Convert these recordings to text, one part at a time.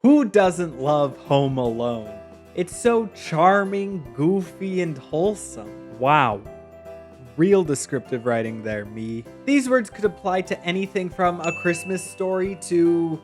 Who doesn't love Home Alone? It's so charming, goofy, and wholesome. Wow. Real descriptive writing there, me. These words could apply to anything from A Christmas Story to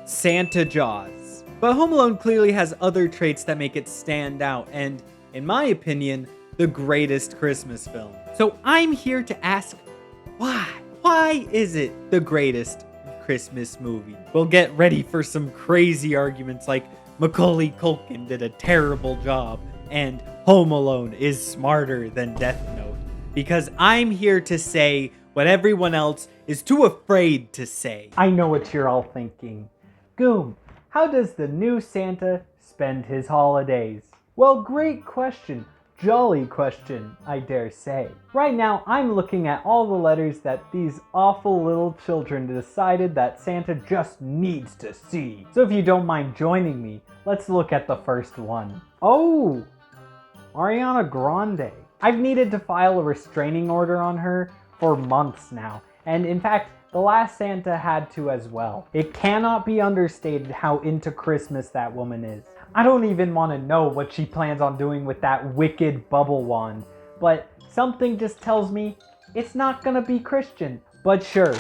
Santa Jaws. But Home Alone clearly has other traits that make it stand out, and, in my opinion, the greatest Christmas film. So I'm here to ask, why? Why is it the greatest Christmas movie? We'll get ready for some crazy arguments like Macaulay Culkin did a terrible job and Home Alone is smarter than Death Note. Because I'm here to say what everyone else is too afraid to say. I know what you're all thinking. Goom, how does the new Santa spend his holidays? Well, great question. Jolly question, I dare say. Right now, I'm looking at all the letters that these awful little children decided that Santa just needs to see. So if you don't mind joining me, let's look at the first one. Oh, Ariana Grande. I've needed to file a restraining order on her for months now, and in fact, the last Santa had to as well. It cannot be understated how into Christmas that woman is. I don't even want to know what she plans on doing with that wicked bubble wand, but something just tells me it's not gonna be Christian. But sure,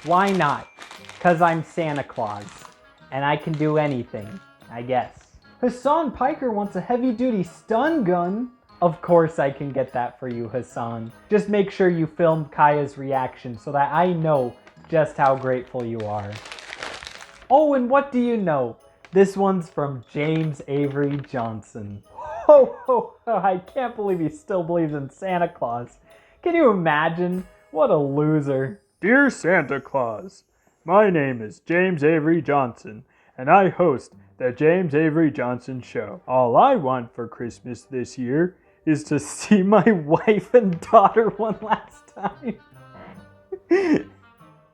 why not? Cause I'm Santa Claus, and I can do anything, I guess. Hassan Piker wants a heavy-duty stun gun. Of course I can get that for you, Hassan. Just make sure you film Kaya's reaction so that I know just how grateful you are. Oh, and what do you know? This one's from James Avery Johnson. Ho ho ho, I can't believe he still believes in Santa Claus. Can you imagine? What a loser. Dear Santa Claus, my name is James Avery Johnson, and I host the James Avery Johnson Show. All I want for Christmas this year is to see my wife and daughter one last time.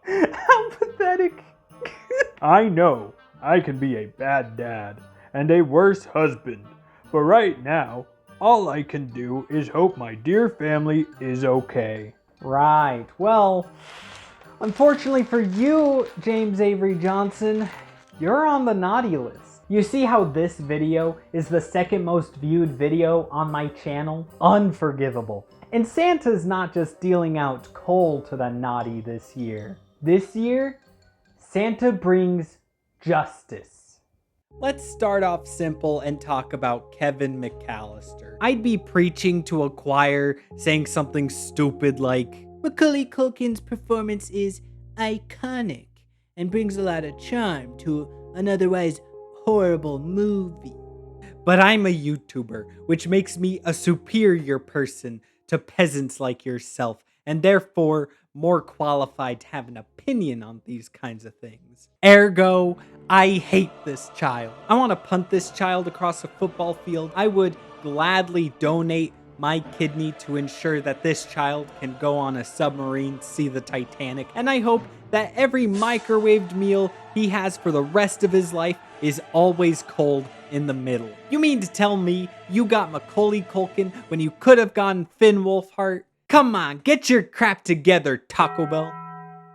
How pathetic. I know I can be a bad dad and a worse husband, but right now, all I can do is hope my dear family is okay. Right, well, unfortunately for you, James Avery Johnson, you're on the naughty list. You see how this video is the second most viewed video on my channel? Unforgivable. And Santa's not just dealing out coal to the naughty this year. This year, Santa brings justice. Let's start off simple and talk about Kevin McAllister. I'd be preaching to a choir saying something stupid like, Macaulay Culkin's performance is iconic and brings a lot of charm to an otherwise horrible movie. But I'm a YouTuber, which makes me a superior person to peasants like yourself, and therefore more qualified to have an opinion on these kinds of things. Ergo, I hate this child. I want to punt this child across a football field. I would gladly donate my kidney to ensure that this child can go on a submarine, see the Titanic, and I hope that every microwaved meal he has for the rest of his life is always cold in the middle. You mean to tell me you got Macaulay Culkin when you could have gotten Finn Wolfhard? Come on, get your crap together, Taco Bell.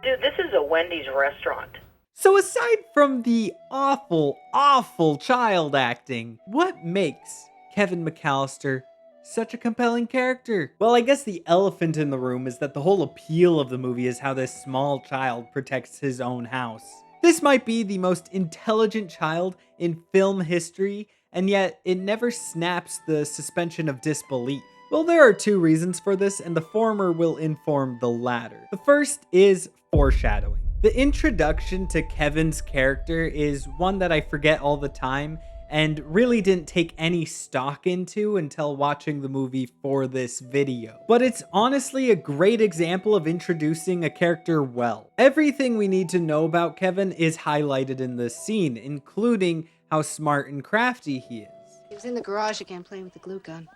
Dude, this is a Wendy's restaurant. So aside from the awful, awful child acting, what makes Kevin McAllister such a compelling character? Well, I guess the elephant in the room is that the whole appeal of the movie is how this small child protects his own house. This might be the most intelligent child in film history, and yet it never snaps the suspension of disbelief. Well, there are two reasons for this, and the former will inform the latter. The first is foreshadowing. The introduction to Kevin's character is one that I forget all the time, and really didn't take any stock into until watching the movie for this video. But it's honestly a great example of introducing a character well. Everything we need to know about Kevin is highlighted in this scene, including how smart and crafty he is. He was in the garage again playing with the glue gun.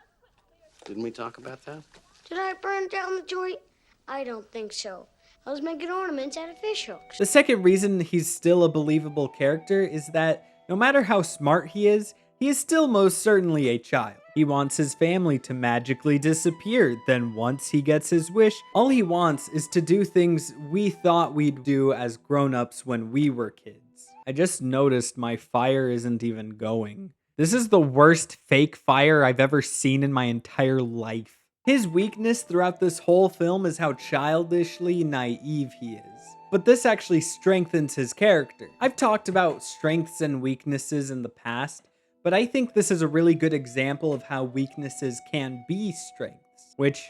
Didn't we talk about that? Did I burn down the joint? I don't think so. I was making ornaments out of fish hooks. The second reason he's still a believable character is that no matter how smart he is still most certainly a child. He wants his family to magically disappear, then once he gets his wish, all he wants is to do things we thought we'd do as grown-ups when we were kids. I just noticed my fire isn't even going. This is the worst fake fire I've ever seen in my entire life. His weakness throughout this whole film is how childishly naive he is. But this actually strengthens his character. I've talked about strengths and weaknesses in the past, but I think this is a really good example of how weaknesses can be strengths, which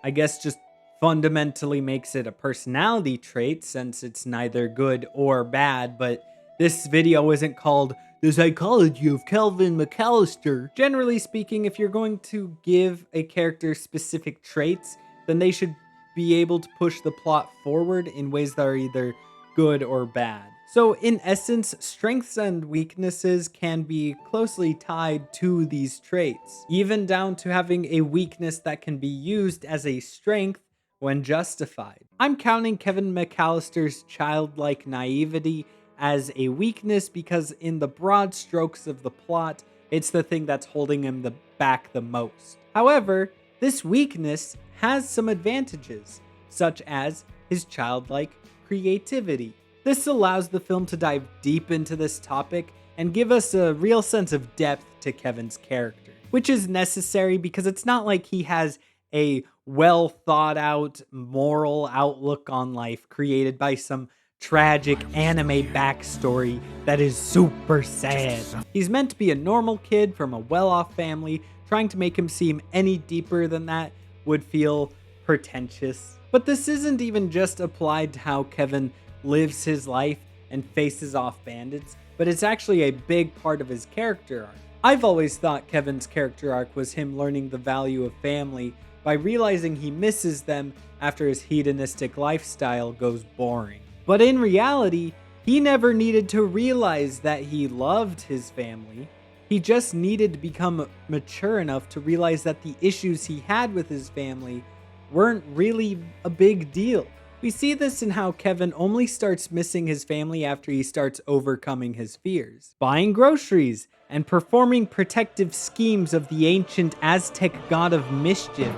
I guess just fundamentally makes it a personality trait since it's neither good or bad, but this video isn't called The Psychology of Kevin McAllister. Generally speaking, if you're going to give a character specific traits, then they should be able to push the plot forward in ways that are either good or bad. So in essence, strengths and weaknesses can be closely tied to these traits, even down to having a weakness that can be used as a strength when justified. I'm counting Kevin McAllister's childlike naivety as a weakness because in the broad strokes of the plot, it's the thing that's holding him back the most. However, this weakness has some advantages, such as his childlike creativity. This allows the film to dive deep into this topic and give us a real sense of depth to Kevin's character, which is necessary because it's not like he has a well thought out moral outlook on life created by some tragic anime backstory that is super sad. He's meant to be a normal kid from a well-off family. Trying to make him seem any deeper than that would feel pretentious. But this isn't even just applied to how Kevin lives his life and faces off bandits, but it's actually a big part of his character arc. I've always thought Kevin's character arc was him learning the value of family by realizing he misses them after his hedonistic lifestyle goes boring. But in reality, he never needed to realize that he loved his family. He just needed to become mature enough to realize that the issues he had with his family weren't really a big deal. We see this in how Kevin only starts missing his family after he starts overcoming his fears, buying groceries, and performing protective schemes of the ancient Aztec god of mischief,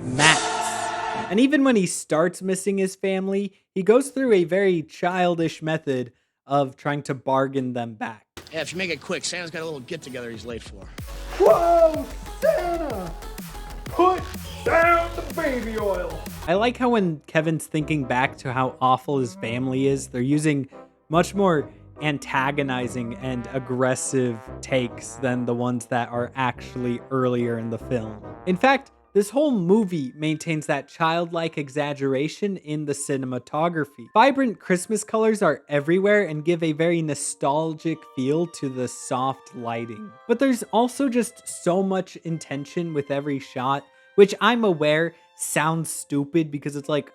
Max. And even when he starts missing his family, he goes through a very childish method of trying to bargain them back. Yeah, if you make it quick, Santa's got a little get-together he's late for. Whoa, Santa! Put down the baby oil! I like how when Kevin's thinking back to how awful his family is, they're using much more antagonizing and aggressive takes than the ones that are actually earlier in the film. In fact, this whole movie maintains that childlike exaggeration in the cinematography. Vibrant Christmas colors are everywhere and give a very nostalgic feel to the soft lighting. But there's also just so much intention with every shot, which I'm aware sounds stupid because it's like,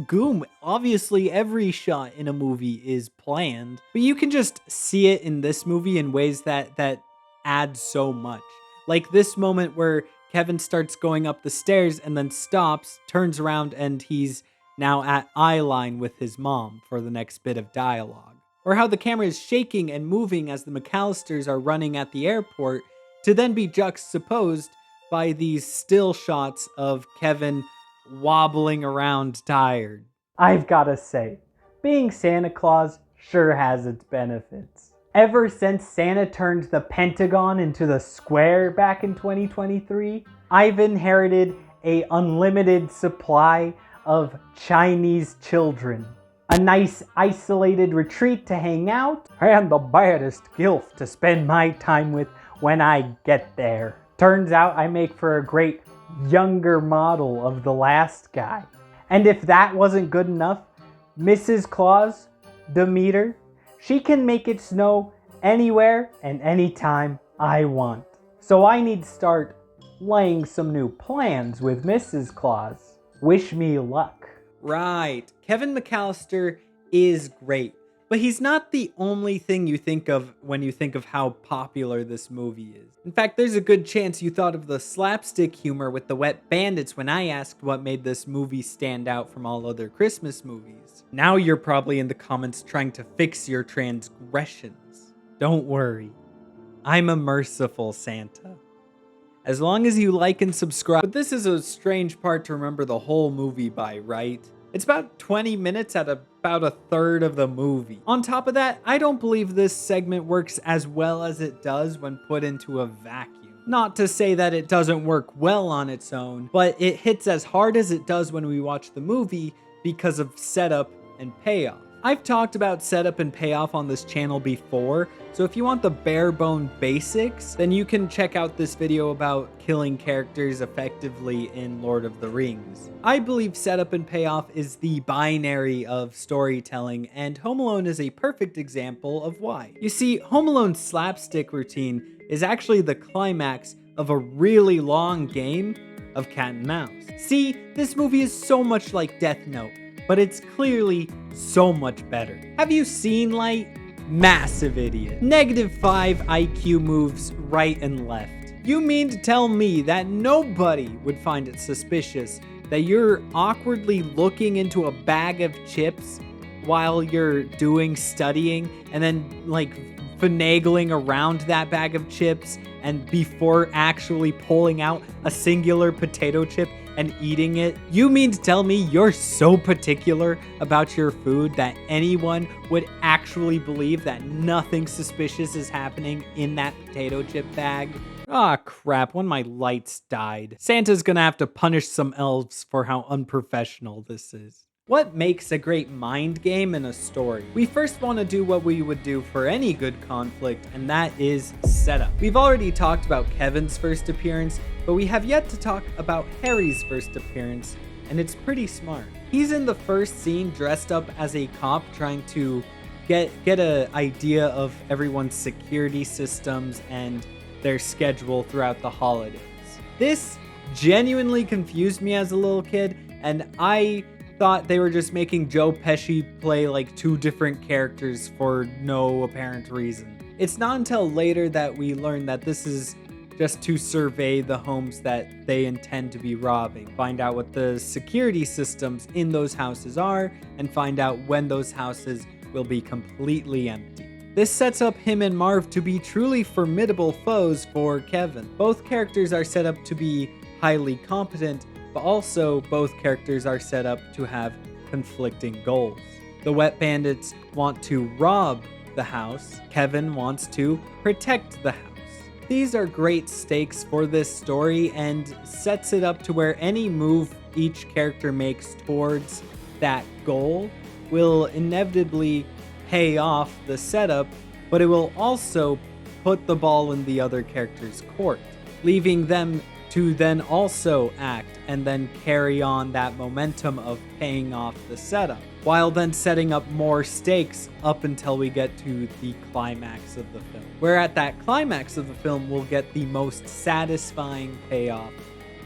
Goom, obviously every shot in a movie is planned, but you can just see it in this movie in ways that add so much. Like this moment where Kevin starts going up the stairs and then stops, turns around, and he's now at eye line with his mom for the next bit of dialogue. Or how the camera is shaking and moving as the McAllisters are running at the airport to then be juxtaposed by these still shots of Kevin wobbling around tired. I've gotta say, being Santa Claus sure has its benefits. Ever since Santa turned the Pentagon into the square back in 2023, I've inherited an unlimited supply of Chinese children. A nice isolated retreat to hang out, and the baddest gilf to spend my time with when I get there. Turns out I make for a great younger model of the last guy. And if that wasn't good enough, Mrs. Claus, Demeter, she can make it snow anywhere and anytime I want. So I need to start laying some new plans with Mrs. Claus. Wish me luck. Right, Kevin McAllister is great, but he's not the only thing you think of when you think of how popular this movie is. In fact, there's a good chance you thought of the slapstick humor with the wet bandits when I asked what made this movie stand out from all other Christmas movies. Now you're probably in the comments trying to fix your transgressions. Don't worry, I'm a merciful Santa. As long as you like and subscribe. But this is a strange part to remember the whole movie by, right? It's about 20 minutes at about about a third of the movie. On top of that, I don't believe this segment works as well as it does when put into a vacuum. Not to say that it doesn't work well on its own, but it hits as hard as it does when we watch the movie because of setup and payoff. I've talked about setup and payoff on this channel before, so if you want the bare bone basics, then you can check out this video about killing characters effectively in Lord of the Rings. I believe setup and payoff is the binary of storytelling, and Home Alone is a perfect example of why. You see, Home Alone's slapstick routine is actually the climax of a really long game of cat and mouse. See, this movie is so much like Death Note, but it's clearly so much better. Have you seen Light? Massive idiot. -5 IQ moves right and left. You mean to tell me that nobody would find it suspicious that you're awkwardly looking into a bag of chips while you're doing studying and then like finagling around that bag of chips and before actually pulling out a singular potato chip and eating it? You mean to tell me you're so particular about your food that anyone would actually believe that nothing suspicious is happening in that potato chip bag? Ah, crap, one of my lights died. Santa's gonna have to punish some elves for how unprofessional this is. What makes a great mind game in a story? We first want to do what we would do for any good conflict, and that is setup. We've already talked about Kevin's first appearance, but we have yet to talk about Harry's first appearance, and it's pretty smart. He's in the first scene dressed up as a cop trying to get an idea of everyone's security systems and their schedule throughout the holidays. This genuinely confused me as a little kid, and I thought they were just making Joe Pesci play like two different characters for no apparent reason. It's not until later that we learn that this is just to survey the homes that they intend to be robbing, find out what the security systems in those houses are, and find out when those houses will be completely empty. This sets up him and Marv to be truly formidable foes for Kevin. Both characters are set up to be highly competent, but also both characters are set up to have conflicting goals. The Wet Bandits want to rob the house. Kevin wants to protect the house. These are great stakes for this story and sets it up to where any move each character makes towards that goal will inevitably pay off the setup, but it will also put the ball in the other character's court, leaving them to then also act and then carry on that momentum of paying off the setup, while then setting up more stakes up until we get to the climax of the film. Where at that climax of the film, we'll get the most satisfying payoff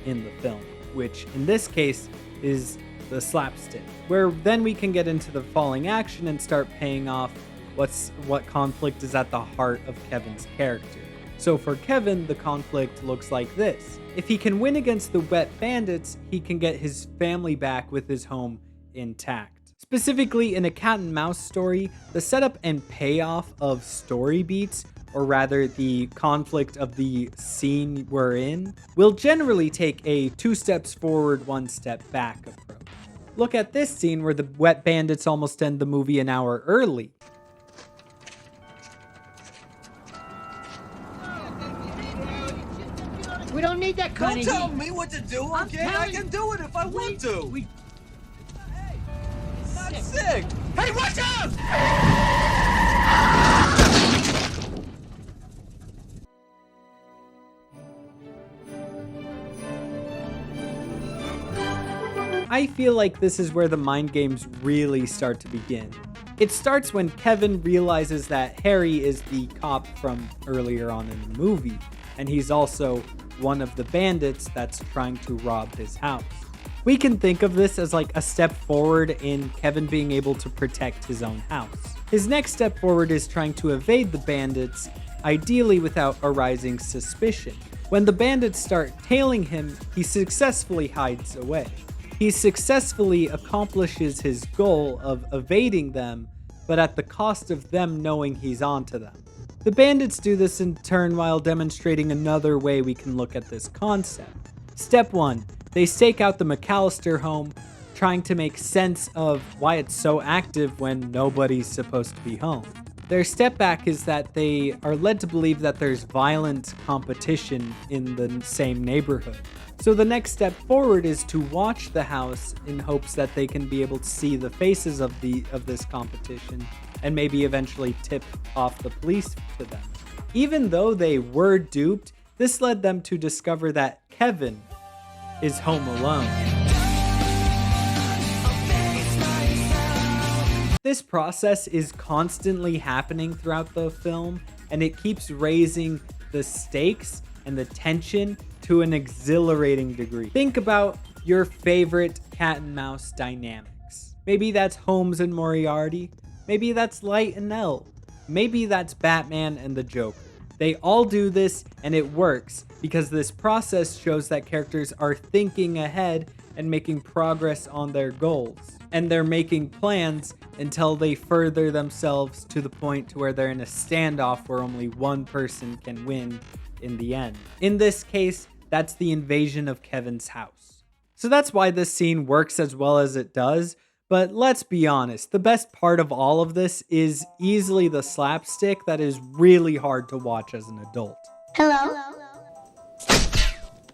in the film, which in this case is the slapstick, where then we can get into the falling action and start paying off what conflict is at the heart of Kevin's character. So for Kevin, the conflict looks like this. If he can win against the Wet Bandits, he can get his family back with his home intact. Specifically, in a cat and mouse story, the setup and payoff of story beats, or rather the conflict of the scene we're in, will generally take a 2 steps forward, 1 step back approach. Look at this scene where the Wet Bandits almost end the movie an hour early. We don't need that kind Don't of tell heat. me what to do, I'm okay? I telling can do it if I want to. We Hey, I'm not sick. Hey, watch out! I feel like this is where the mind games really start to begin. It starts when Kevin realizes that Harry is the cop from earlier on in the movie, and he's also one of the bandits that's trying to rob his house. We can think of this as like a step forward in Kevin being able to protect his own house. His next step forward is trying to evade the bandits, ideally without arising suspicion. When the bandits start tailing him, he successfully hides away. He successfully accomplishes his goal of evading them, but at the cost of them knowing he's onto them. The bandits do this in turn while demonstrating another way we can look at this concept. Step 1. They stake out the McAllister home, trying to make sense of why it's so active when nobody's supposed to be home. Their step back is that they are led to believe that there's violent competition in the same neighborhood. So the next step forward is to watch the house in hopes that they can be able to see the faces of this competition and maybe eventually tip off the police to them. Even though they were duped, this led them to discover that Kevin is home alone. This process is constantly happening throughout the film, and it keeps raising the stakes and the tension to an exhilarating degree. Think about your favorite cat and mouse dynamics. Maybe that's Holmes and Moriarty. Maybe that's Light and Elle. Maybe that's Batman and the Joker. They all do this, and it works because this process shows that characters are thinking ahead and making progress on their goals. And they're making plans until they further themselves to the point to where they're in a standoff where only one person can win in the end. In this case, that's the invasion of Kevin's house. So that's why this scene works as well as it does. But let's be honest, the best part of all of this is easily the slapstick that is really hard to watch as an adult. Hello?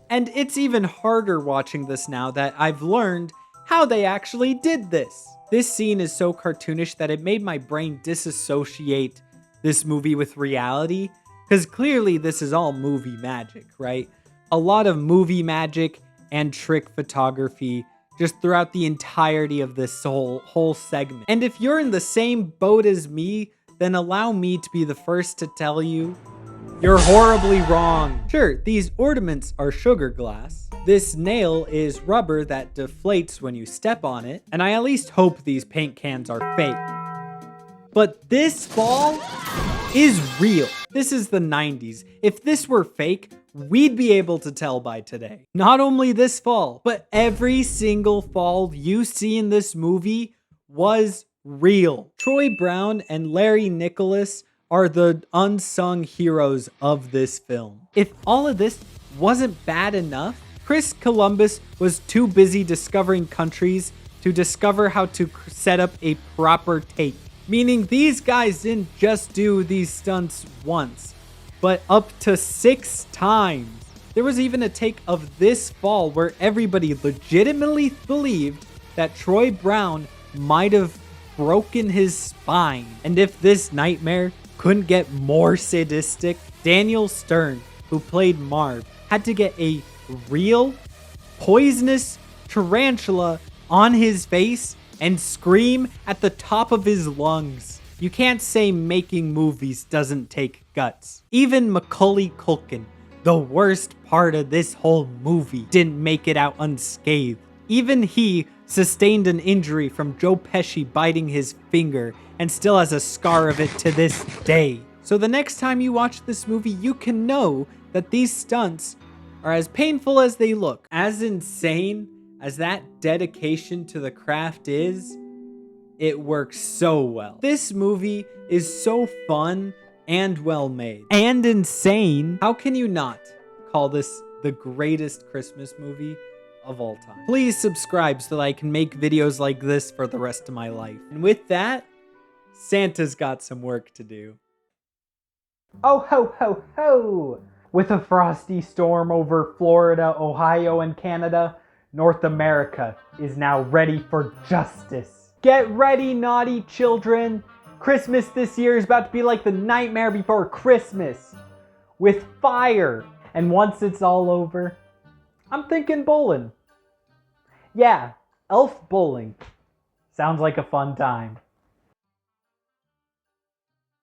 And it's even harder watching this now that I've learned how they actually did this. This scene is so cartoonish that it made my brain disassociate this movie with reality, because clearly this is all movie magic, right? A lot of movie magic and trick photography just throughout the entirety of this whole segment. And if you're in the same boat as me, then allow me to be the first to tell you, you're horribly wrong. Sure, these ornaments are sugar glass. This nail is rubber that deflates when you step on it, and I at least hope these paint cans are fake. But this fall is real. This is the 90s. If this were fake, we'd be able to tell by today. Not only this fall, but every single fall you see in this movie was real. Troy Brown and Larry Nicholas are the unsung heroes of this film. If all of this wasn't bad enough, Chris Columbus was too busy discovering countries to discover how to set up a proper take. Meaning these guys didn't just do these stunts once, but up to 6 times. There was even a take of this fall where everybody legitimately believed that Troy Brown might have broken his spine. And if this nightmare couldn't get more sadistic, Daniel Stern, who played Marv, had to get a real poisonous tarantula on his face and scream at the top of his lungs. You can't say making movies doesn't take guts. Even Macaulay Culkin, the worst part of this whole movie, didn't make it out unscathed. Even he sustained an injury from Joe Pesci biting his finger and still has a scar of it to this day. So the next time you watch this movie, you can know that these stunts are as painful as they look. As insane as that dedication to the craft is, it works so well. This movie is so fun and well made and insane. How can you not call this the greatest Christmas movie of all time? Please subscribe so that I can make videos like this for the rest of my life. And with that, Santa's got some work to do. Oh ho ho ho! With a frosty storm over Florida, Ohio, and Canada, North America is now ready for justice. Get ready, naughty children. Christmas this year is about to be like the Nightmare Before Christmas, with fire. And once it's all over, I'm thinking bowling. Yeah, elf bowling. Sounds like a fun time.